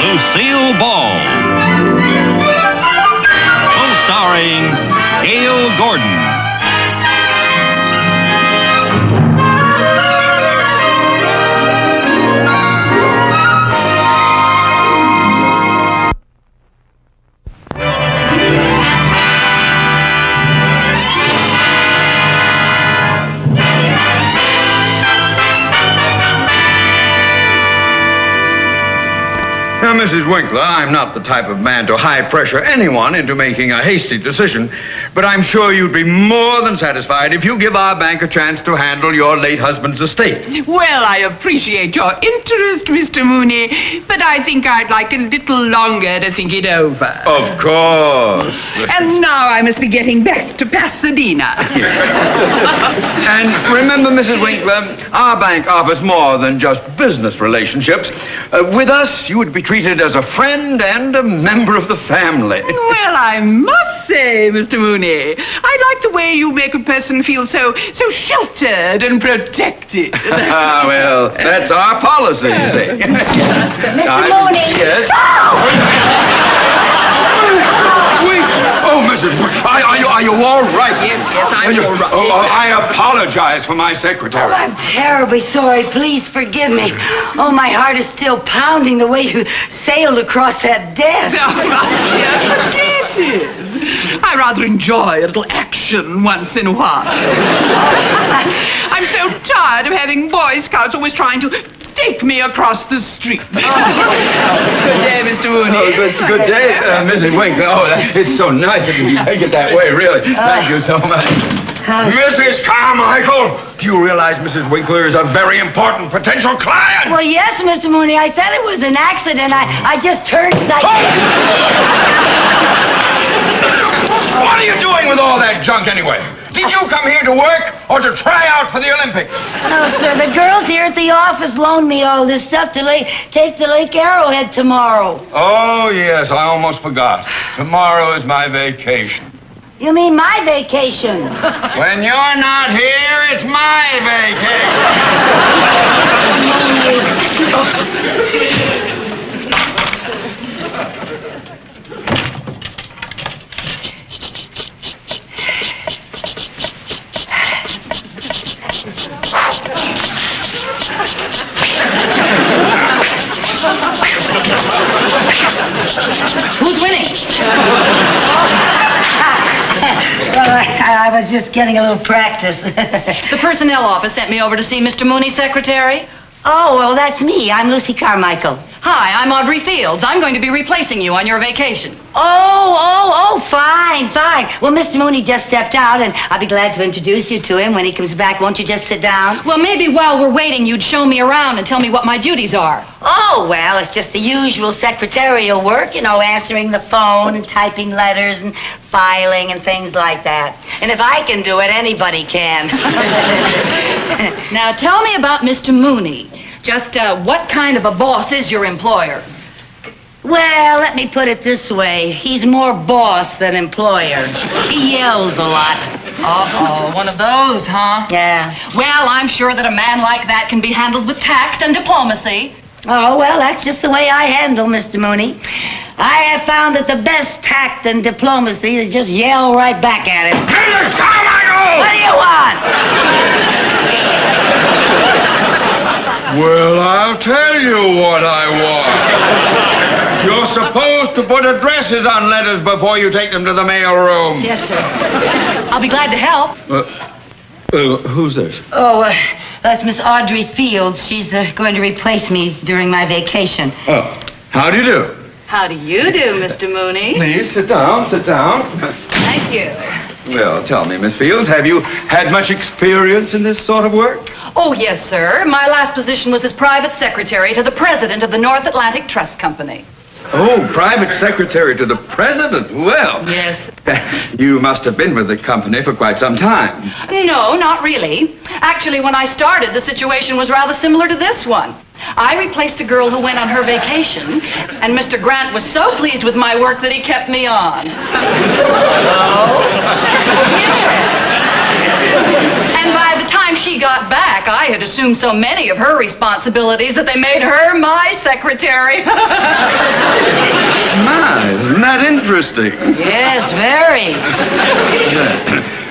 Lucille Ball. Co-starring Gail Gordon. Now, Mrs. Winkler, I'm not the type of man to high-pressure anyone into making a hasty decision, but I'm sure you'd be more than satisfied if you give our bank a chance to handle your late husband's estate. Well, I appreciate your interest, Mr. Mooney, but I think I'd like a little longer to think it over. Of course. And now I must be getting back to Pasadena. And remember, Mrs. Winkler, our bank offers more than just business relationships. With us, you would be treated as a friend and a member of the family. Well, I must say, Mr. Mooney, I like the way you make a person feel so sheltered and protected. Well, that's our policy, you see. Mr. Mooney! Yes? Oh, Mrs. Winkler, are you all right? Yes, I'm all right. Oh, I apologize for my secretary. I'm terribly sorry. Please forgive me. Oh, my heart is still pounding the way you sailed across that desk. Forget it. I rather enjoy a little action once in a while. I'm so tired of having Boy Scouts always trying to take me across the street. Good day, Mr. Mooney. Oh, good day, Mrs. Winkler. Oh, it's so nice of you to take it that way, really. Thank you so much. Mrs. Carmichael, do you realize Mrs. Winkler is a very important potential client? Well, yes, Mr. Mooney. I said it was an accident. I just turned... What are you doing with all that junk anyway? Did you come here to work or to try out for the Olympics? No, sir. The girls here at the office loaned me all this stuff to take to Lake Arrowhead tomorrow. Oh, yes, I almost forgot. Tomorrow is my vacation. You mean my vacation? When you're not here, it's my vacation. Who's winning? Well, I was just getting a little practice. The personnel office sent me over to see Mr. Mooney's secretary. Oh, well, that's me. I'm Lucy Carmichael. Hi, I'm Audrey Fields. I'm going to be replacing you on your vacation. Oh, fine. Well, Mr. Mooney just stepped out, and I'll be glad to introduce you to him when he comes back. Won't you just sit down? Well, maybe while we're waiting, you'd show me around and tell me what my duties are. Oh, well, it's just the usual secretarial work, answering the phone and typing letters and filing and things like that. And if I can do it, anybody can. Now, tell me about Mr. Mooney. Just what kind of a boss is your employer? Well, let me put it this way. He's more boss than employer. He yells a lot. Uh-oh, one of those, huh? Yeah. Well, I'm sure that a man like that can be handled with tact and diplomacy. Oh, well, that's just the way I handle Mr. Mooney. I have found that the best tact and diplomacy is just yell right back at him. Mrs. Carmichael! What do you want? Well, I'll tell you what I want. You're supposed to put addresses on letters before you take them to the mail room. Yes, sir. I'll be glad to help. Who's this? Oh, that's Miss Audrey Fields. She's going to replace me during my vacation. Oh, how do you do? How do you do, Mr. Mooney? Please, sit down. Thank you. Well, tell me, Miss Fields, have you had much experience in this sort of work? Oh, yes, sir. My last position was as private secretary to the president of the North Atlantic Trust Company. Oh, private secretary to the president. Well. Yes. You must have been with the company for quite some time. No, not really. Actually, when I started, the situation was rather similar to this one. I replaced a girl who went on her vacation, and Mr. Grant was so pleased with my work that he kept me on. Oh? Yes. And by the time she got back, I had assumed so many of her responsibilities that they made her my secretary. My, isn't that interesting? Yes, very.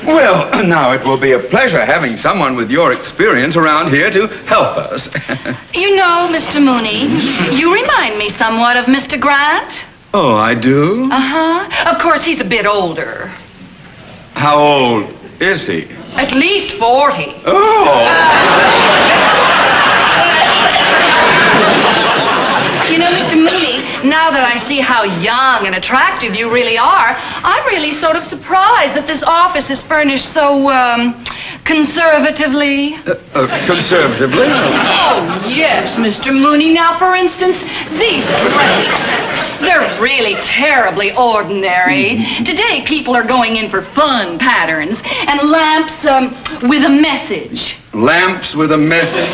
Well, now it will be a pleasure having someone with your experience around here to help us. You know, Mr. Mooney, you remind me somewhat of Mr. Grant. Oh, I do? Uh-huh. Of course, he's a bit older. How old is he? At least 40. Oh. You know, Mr. Mooney, now that I see how young and attractive you really are, I'm really sort of surprised that this office is furnished so, conservatively. Conservatively? Oh, yes, Mr. Mooney. Now, for instance, these drapes. They're really terribly ordinary. Today, people are going in for fun patterns and lamps with a message. Lamps with a message?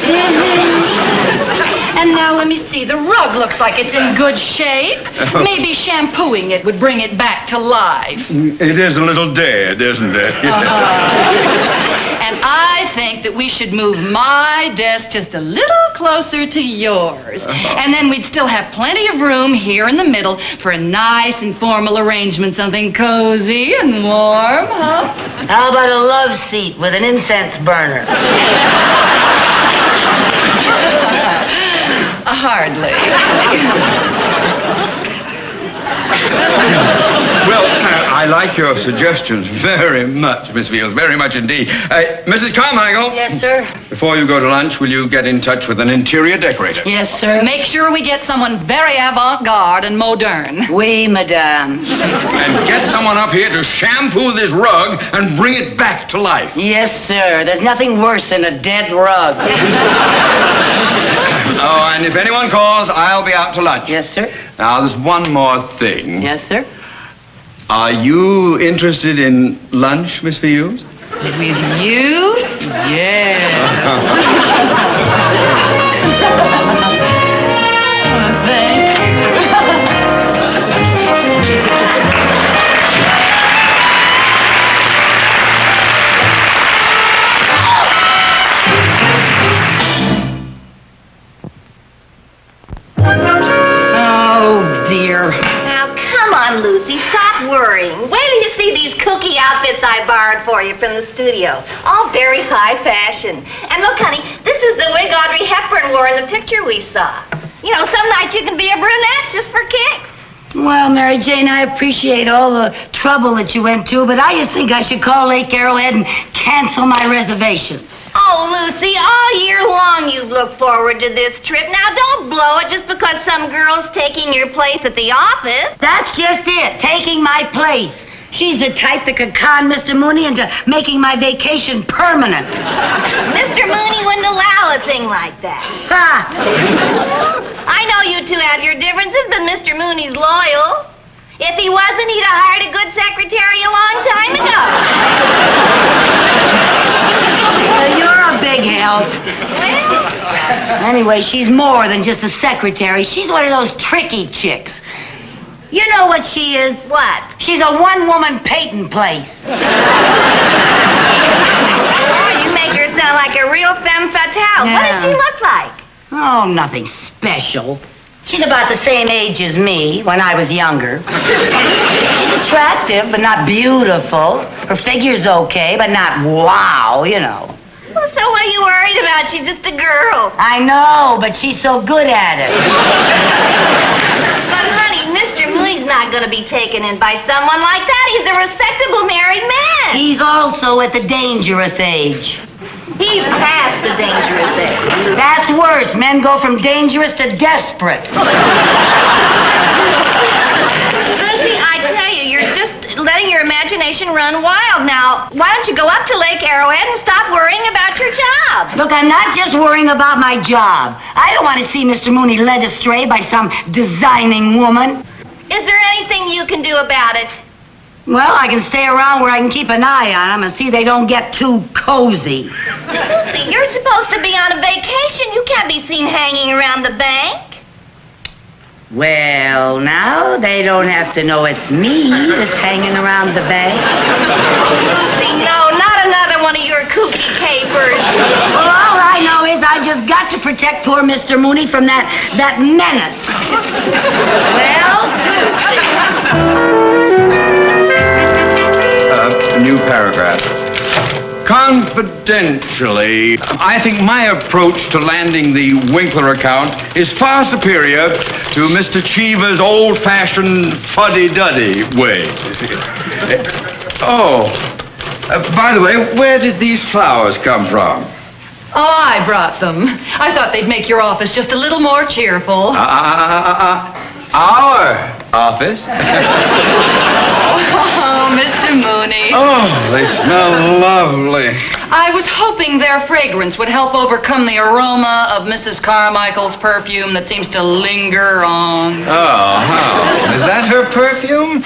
And now, let me see. The rug looks like it's in good shape. Maybe shampooing it would bring it back to life. It is a little dead, isn't it? And I think that we should move my desk just a little closer to yours. And then we'd still have plenty of room here in the middle for a nice informal arrangement, something cozy and warm, huh? How about a love seat with an incense burner? Hardly. Well, I like your suggestions very much, Miss Fields, very much indeed. Mrs. Carmichael? Yes, sir. Before you go to lunch, will you get in touch with an interior decorator? Yes, sir. Make sure we get someone very avant-garde and modern. Oui, madame. And get someone up here to shampoo this rug and bring it back to life. Yes, sir. There's nothing worse than a dead rug. Oh, and if anyone calls, I'll be out to lunch. Yes, sir. Now, there's one more thing. Yes, sir. Are you interested in lunch, Miss Fields? With you? Yes. Thank you. Oh, dear. Now, come on, Lucy. Stop worrying. Wait till you see these kooky outfits I borrowed for you from the studio. All very high fashion. And look, honey, this is the wig Audrey Hepburn wore in the picture we saw. You know, some nights you can be a brunette just for kicks. Well, Mary Jane, I appreciate all the trouble that you went to, but I just think I should call Lake Arrowhead and cancel my reservation. Oh, Lucy, all year long you've looked forward to this trip. Now, don't blow it just because some girl's taking your place at the office. That's just it, taking my place. She's the type that could con Mr. Mooney into making my vacation permanent. Mr. Mooney wouldn't allow a thing like that. Ha! I know you two have your differences, but Mr. Mooney's loyal. If he wasn't, he'd have hired a good secretary a long time ago. Well, you're a big help. Well, Anyway, she's more than just a secretary. She's one of those tricky chicks. You know what she is? what? She's a one-woman Peyton place. Oh, you make her sound like a real femme fatale. What does she look like? Oh, nothing special. She's about the same age as me when I was younger. She's attractive, but not beautiful. Her figure's okay, but not wow, you know. Well, so what are you worried about? She's just a girl. I know, but she's so good at it. But, honey, Mr. Mooney's not going to be taken in by someone like that. He's a respectable married man. He's also at the dangerous age. He's past the dangerous age. That's worse. Men go from dangerous to desperate. Lucy, I tell you, you're just letting your imagination run wild now. Why don't you go up to Lake Arrowhead and stop worrying about your job? Look, I'm not just worrying about my job. I don't want to see Mr. Mooney led astray by some designing woman. Is there anything you can do about it? Well, I can stay around where I can keep an eye on them and see they don't get too cozy. Lucy, you're supposed to be on a vacation. You can't be seen hanging around the bank. Well, now they don't have to know it's me that's hanging around the bank. Lucy, no, not another one of your kooky capers. Well, all I know is I just got to protect poor Mr. Mooney from that menace. New paragraph. Confidentially, I think my approach to landing the Winkler account is far superior to Mr. Cheever's old-fashioned fuddy-duddy way. By the way, where did these flowers come from? Oh, I brought them. I thought they'd make your office just a little more cheerful. Our office? Oh, Mr. Mooney. Oh, they smell lovely. I was hoping their fragrance would help overcome the aroma of Mrs. Carmichael's perfume that seems to linger on. Oh, how? Is that her perfume?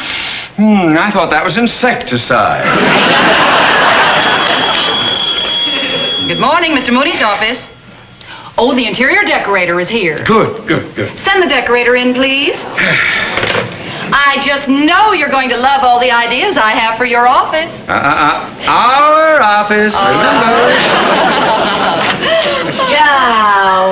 I thought that was insecticide. Good morning, Mr. Mooney's office. Oh, the interior decorator is here. Good. Send the decorator in, please. I just know you're going to love all the ideas I have for your office. Our office, remember? Ciao.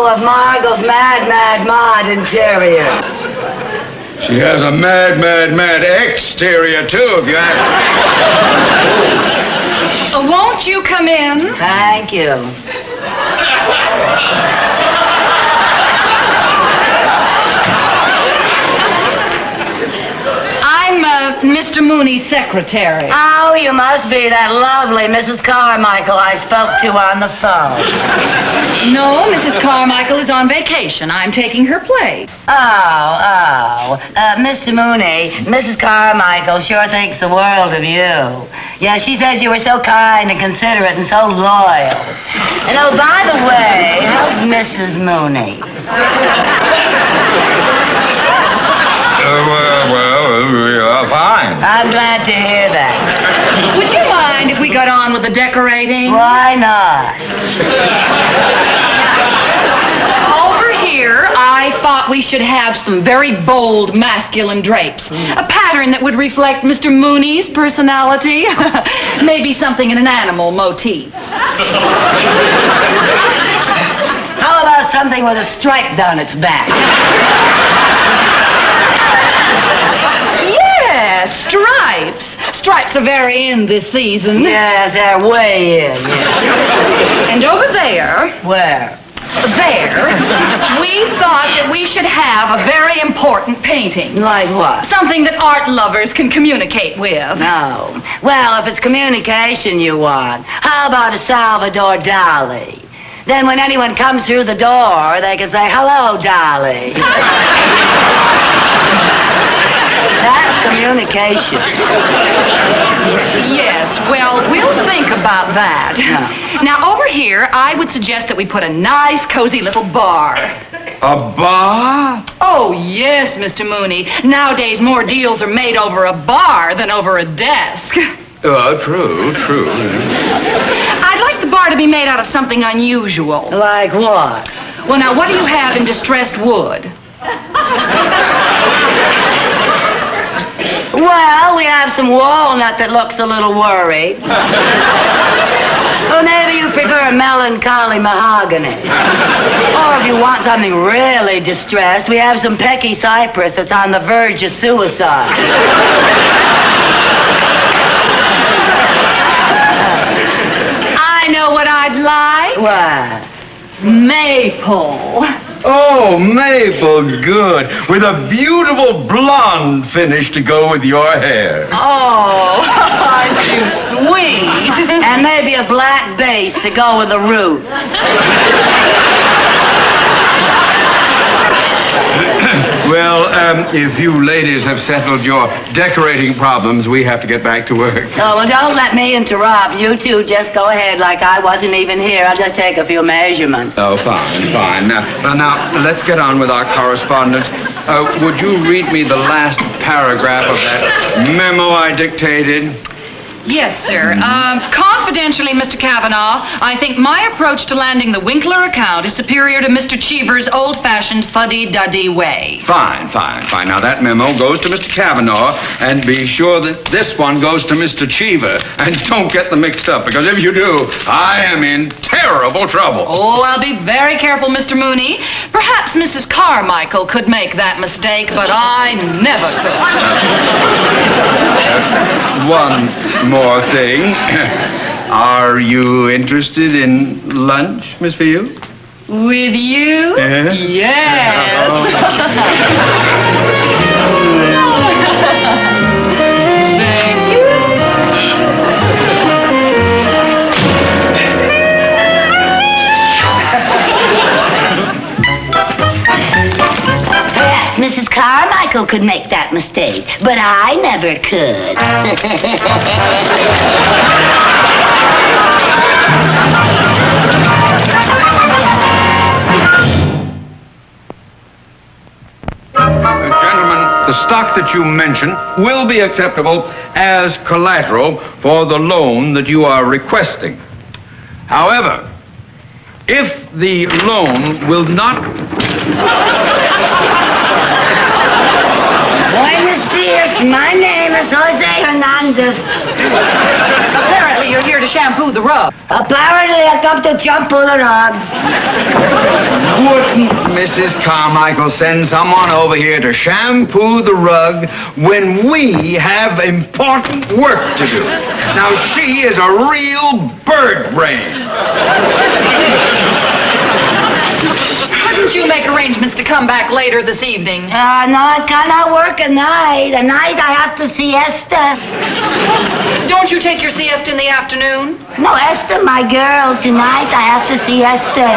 Of Margot's Mad Mod interior. She has a mad exterior, too, if you ask me. Won't you come in? Thank you. I'm Mr. Mooney's secretary. Oh, you must be that lovely Mrs. Carmichael I spoke to on the phone. No, Mrs. Carmichael is on vacation. I'm taking her place. Mr. Mooney, Mrs. Carmichael sure thinks the world of you. Yeah, she said you were so kind and considerate and so loyal. And oh, by the way, how's Mrs. Mooney? Fine. I'm glad to hear that. Would you mind if we got on with the decorating? Why not? Over here, I thought we should have some very bold masculine drapes. A pattern that would reflect Mr. Mooney's personality. Maybe something in an animal motif. How about something with a stripe down its back? Yes, stripes. Stripes are very in this season. Yes, they're way in. Yes. And over there, Where? we thought that we should have a very important painting. Like what? Something that art lovers can communicate with. No. Well, if it's communication you want, how about a Salvador Dali? Then when anyone comes through the door, they can say, "Hello, Dali." That's communication. Yes, well, we'll think about that. Now, over here, I would suggest that we put a nice, cozy little bar. A bar? Oh, yes, Mr. Mooney. Nowadays, more deals are made over a bar than over a desk. True. I'd like the bar to be made out of something unusual. Like what? Well, now, what do you have in distressed wood? Well, we have some walnut that looks a little worried. Or maybe you prefer melancholy mahogany. Or if you want something really distressed, we have some pecky cypress that's on the verge of suicide. I know what I'd like. What? Maple. Oh, maple, good. With a beautiful blonde finish to go with your hair. Oh, aren't you sweet? And maybe a black base to go with the root. Well, if you ladies have settled your decorating problems, we have to get back to work. Oh, well, don't let me interrupt. You two just go ahead like I wasn't even here. I'll just take a few measurements. Oh, fine. Now, let's get on with our correspondence. Would you read me the last paragraph of that memo I dictated? Yes, sir. Confidentially, Mr. Kavanaugh, I think my approach to landing the Winkler account is superior to Mr. Cheever's old-fashioned fuddy-duddy way. Fine. Now, that memo goes to Mr. Kavanaugh, and be sure that this one goes to Mr. Cheever. And don't get them mixed up, because if you do, I am in terrible trouble. Oh, I'll be very careful, Mr. Mooney. Perhaps Mrs. Carmichael could make that mistake, but I never could. One more thing. Are you interested in lunch, Miss Field? With you? Yeah? Yes. Thank you. Perhaps Mrs. Carmichael could make that mistake, but I never could. Gentlemen, the stock that you mention will be acceptable as collateral for the loan that you are requesting. However, if the loan will not... Buenos dias, my name is Jose Hernandez. Apparently, you're here to shampoo the rug. Apparently, I come to shampoo the rug. Wouldn't Mrs. Carmichael send someone over here to shampoo the rug when we have important work to do? Now, she is a real bird brain. Couldn't you make arrangements to come back later this evening? No, I cannot work at night. At night, I have to siesta. Don't you take your siesta in the afternoon? No, Esther, my girl. Tonight, I have to siesta.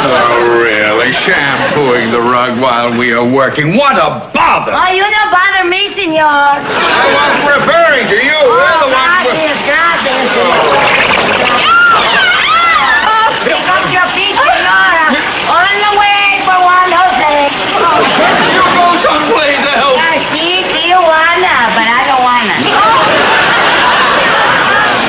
Oh, really? Shampooing the rug while we are working? What a bother! Oh, you don't bother me, senor. I wasn't referring to you. We're the ones with... Gracias. Pick up your feet, senora. On the way for Juan Jose. You go someplace else. Sí, Tijuana, but I don't wanna.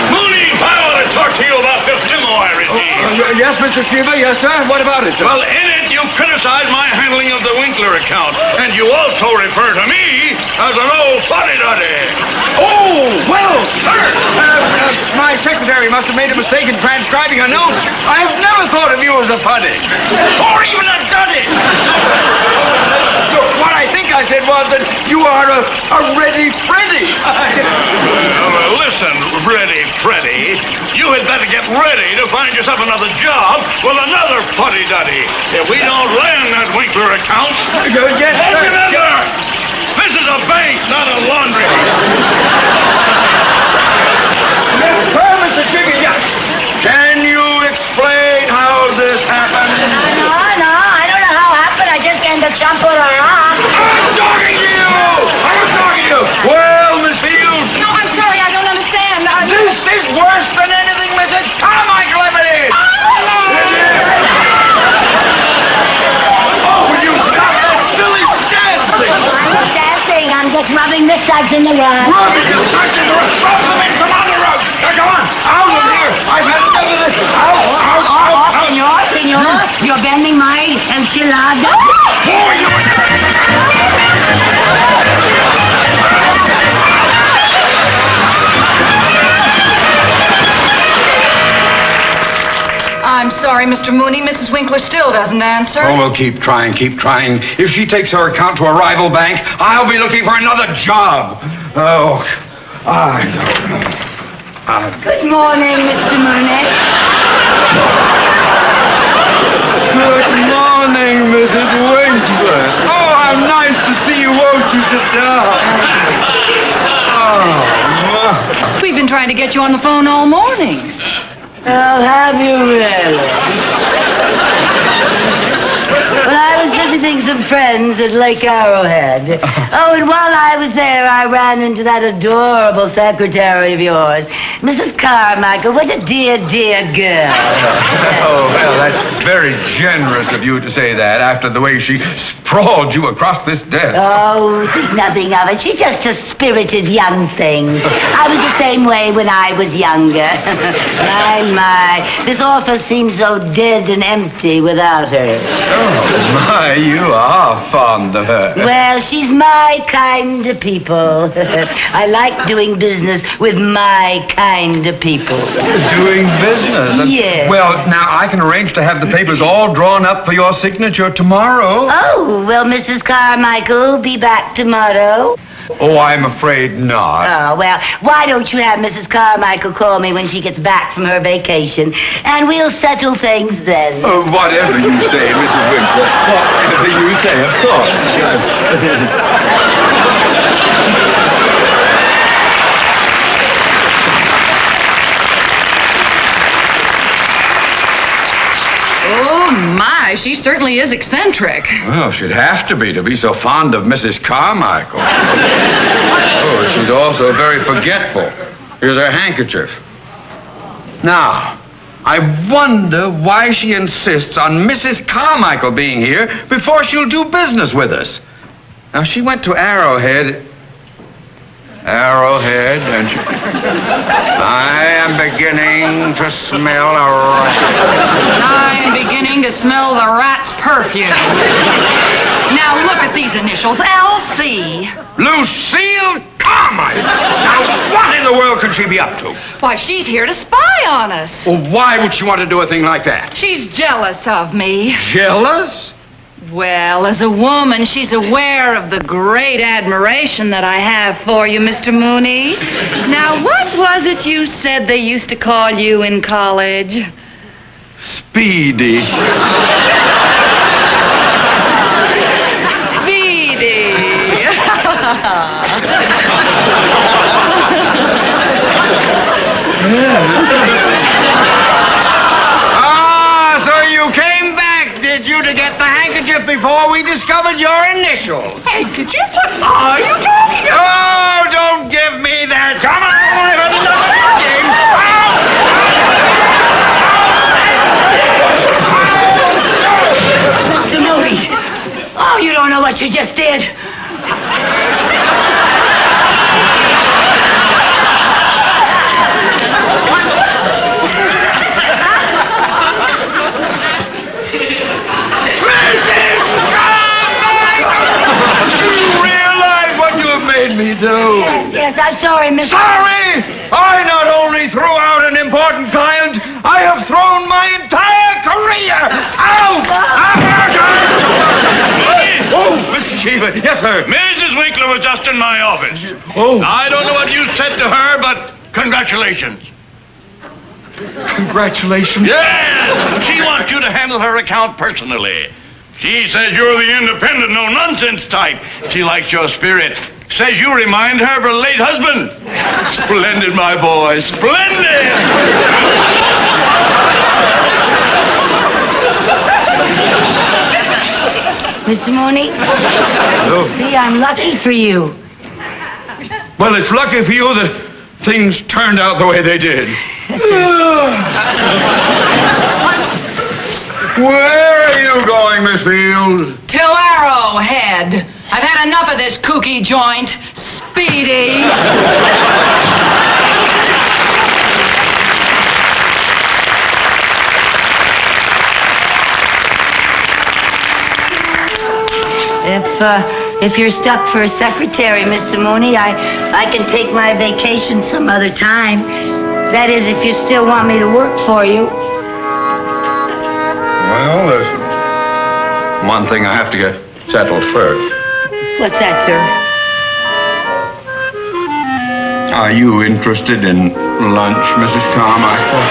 Mooney, I want to talk to you about this memo I received. Yes, Mr. Cheever. Yes, sir. What about it, sir? Well, in it, you criticize my handling of the Winkler account, and you also refer to me as an old fuddy-duddy. Oh, well, sir. My secretary must have made a mistake in transcribing a note. I have never thought of you as a fuddy. Or even a duddy. What I think I said was that you are a ready Freddy. Well, listen, Ready Freddy, you had better get ready to find yourself another job with another fuddy-duddy. If we don't land that Winkler account... Yes, And sir. remember, this is a bank, not a laundry. Yes, sir, Mr. Chicken. Yes. Can you explain how this happened? No, I don't know how it happened. I just came to shampoo the rug. I'm talking to you! I'm talking to you! Well, Miss Fields, No, I'm sorry, I don't understand. this is worse than anything Mrs. Carmichael ever did! Oh, would you stop that silly dancing? I'm not dancing. I'm just rubbing the suds in the rug. Rubbing your suds in the rug! Rub them in some other rug! Now, come on! Out of here! I've had enough of this! Out! Senor, you're bending my enchilada. I'm sorry, Mr. Mooney. Mrs. Winkler still doesn't answer. Oh, well, keep trying. If she takes her account to a rival bank, I'll be looking for another job. Oh, I don't know. Good morning, Mr. Mooney. Good morning, Mrs. Winkler. Oh, how nice to see you. Won't you sit down? Oh, We've been trying to get you on the phone all morning. Oh, have you really? Well, I was visiting some some friends at Lake Arrowhead. Oh, and while I was there, I ran into that adorable secretary of yours, Mrs. Carmichael. What a dear, dear girl. Oh, well, that's very generous of you to say that after the way she sprawled you across this desk. Oh, think nothing of it. She's just a spirited young thing. I was the same way when I was younger. My. This office seems so dead and empty without her. Oh, my, you are fond of her. Well, she's my kind of people. I like doing business with my kind of people. Doing business? Yes. Well, now, I can arrange to have the papers all drawn up for your signature tomorrow. Oh, will Mrs. Carmichael be back tomorrow? Oh, I'm afraid not. Oh, well, why don't you have Mrs. Carmichael call me when she gets back from her vacation, and we'll settle things then. Whatever you say, Mrs. Winkler. Whatever you say, of course. Oh, my, she certainly is eccentric. Well, she'd have to be so fond of Mrs. Carmichael. Oh, she's also very forgetful. Here's her handkerchief. Now, I wonder why she insists on Mrs. Carmichael being here before she'll do business with us. Now, she went to Arrowhead, and she... I am beginning to smell a rat. I'm beginning to smell the rat's perfume. Now look at these initials, LC. Lucille Carmichael! Now, what in the world could she be up to? Why, she's here to spy on us. Well, why would she want to do a thing like that? She's jealous of me. Jealous? Well, as a woman, she's aware of the great admiration that I have for you, Mr. Mooney. Now, what was it you said they used to call you in college? Speedy. Speedy. So you came back, did you, to get the handkerchief before we discovered your initials? Handkerchief? What are you talking about? Oh, don't give me that. Come on, I've had enough of your game. Mr. Mooney. Oh, you don't know what you just did. Made me do. Yes, I'm sorry, Mr. Sorry? I not only threw out an important client, I have thrown my entire career out! Oh, Mr. Cheever. Yes, sir. Mrs. Winkler was just in my office. Oh. I don't know what you said to her, but congratulations. Congratulations. Yes! She wants you to handle her account personally. She says you're the independent, no-nonsense type. She likes your spirit. Says you remind her of her late husband. Splendid, my boy. Splendid! Mr. Mooney? Oh. See, I'm lucky for you. Well, it's lucky for you that things turned out the way they did. Where are you going, Miss Fields? To Arrowhead. I've had enough of this kooky joint. Speedy. If you're stuck for a secretary, Mr. Mooney, I can take my vacation some other time. That is, if you still want me to work for you. Well, there's one thing I have to get settled first. What's that, sir? Are you interested in lunch, Mrs. Carmichael?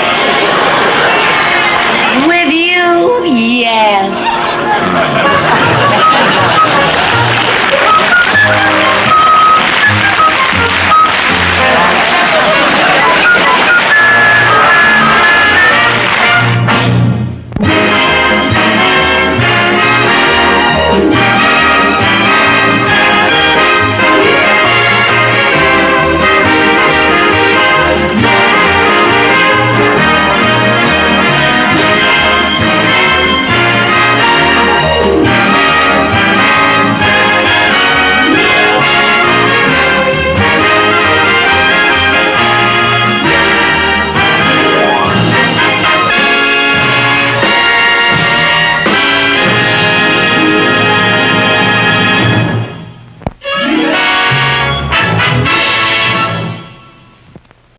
With you? Yes.